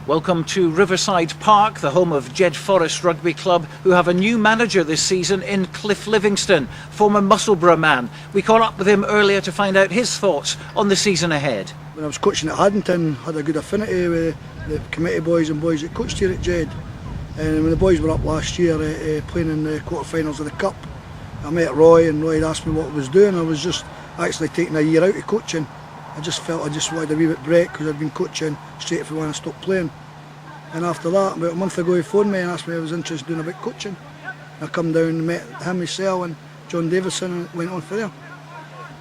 Welcome to Riverside Park, the home of Jed-Forest Rugby Club, who have a new manager this season in Cliff Livingston, former Musselburgh man. We caught up with him earlier to find out his thoughts on the season ahead. When I was coaching at Haddington, I had a good affinity with the committee boys and boys that coached here at Jed. And when the boys were up last year playing in the quarter-finals of the Cup, I met Roy and Roy had asked me what I was doing. I was just actually taking a year out of coaching. I just felt I just wanted a wee bit break because I'd been coaching straight from when I stopped playing. And after that, about a month ago, he phoned me and asked me if I was interested in doing a bit of coaching. I come down and met him, myself and John Davison and went on for there.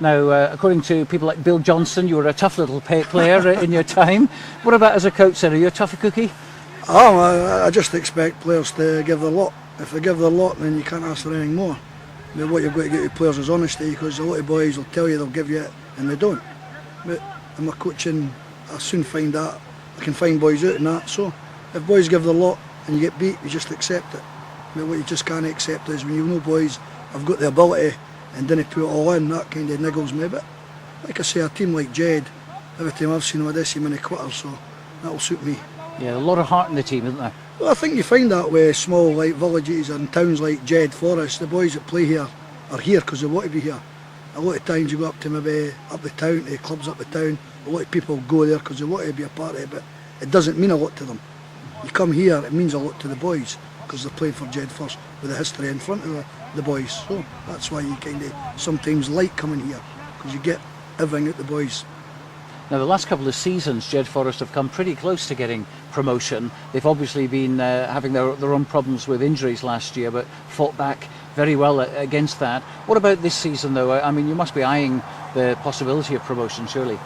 Now, according to people like Bill Johnson, you were a tough little player in your time. What about as a coach then? Are you a tough cookie? I just expect players to give their lot. If they give their lot, then you can't ask for anything more. I mean, what you've got to get to players is honesty, because a lot of boys will tell you they'll give you it and they don't. But in my coaching, I soon find that I can find boys out in that. So if boys give their lot and you get beat, you just accept it. I mean, what you just can't accept is when you know boys have got the ability and didn't put it all in, that kind of niggles me a bit. Like I say, a team like Jed, every time I've seen them, I do see many quitters, so that'll suit me. Yeah, a lot of heart in the team, isn't there? Well, I think you find that with small like villages and towns like Jed-Forest. The boys that play here are here because they want to be here. A lot of times you go up to maybe up the town, to clubs up the town, a lot of people go there because they want to be a part of it, but it doesn't mean a lot to them. You come here, it means a lot to the boys because they're playing for Jed-Forest with the history in front of the boys. So that's why you kind of sometimes like coming here, because you get everything out the boys. Now, the last couple of seasons, Jed-Forest have come pretty close to getting promotion. They've obviously been having their own problems with injuries last year, but fought back very well against that. What about this season, though? I mean, you must be eyeing the possibility of promotion, surely.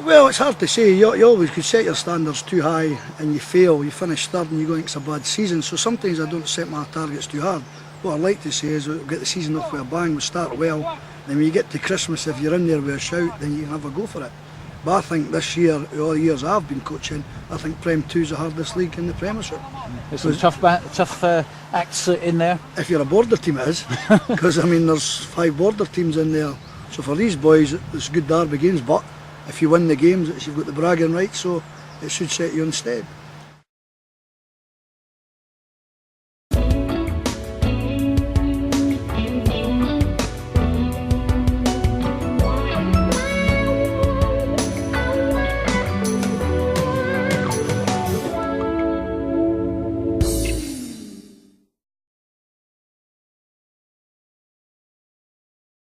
Well, it's hard to say. You always could set your standards too high and you fail. You finish third and you go, it's a bad season. So sometimes I don't set my targets too hard. What I'd like to say is we'll get the season off with a bang, we'll start well. Then when you get to Christmas, if you're in there with a shout, then you can have a go for it. But I think this year, all the years I've been coaching, I think Prem 2 is the hardest league in the Premiership. There's some tough acts in there. If you're a border team, it is. Because, I mean, there's 5 border teams in there. So for these boys, it's good derby games. But if you win the games, you've got the bragging rights, so it should set you on stead.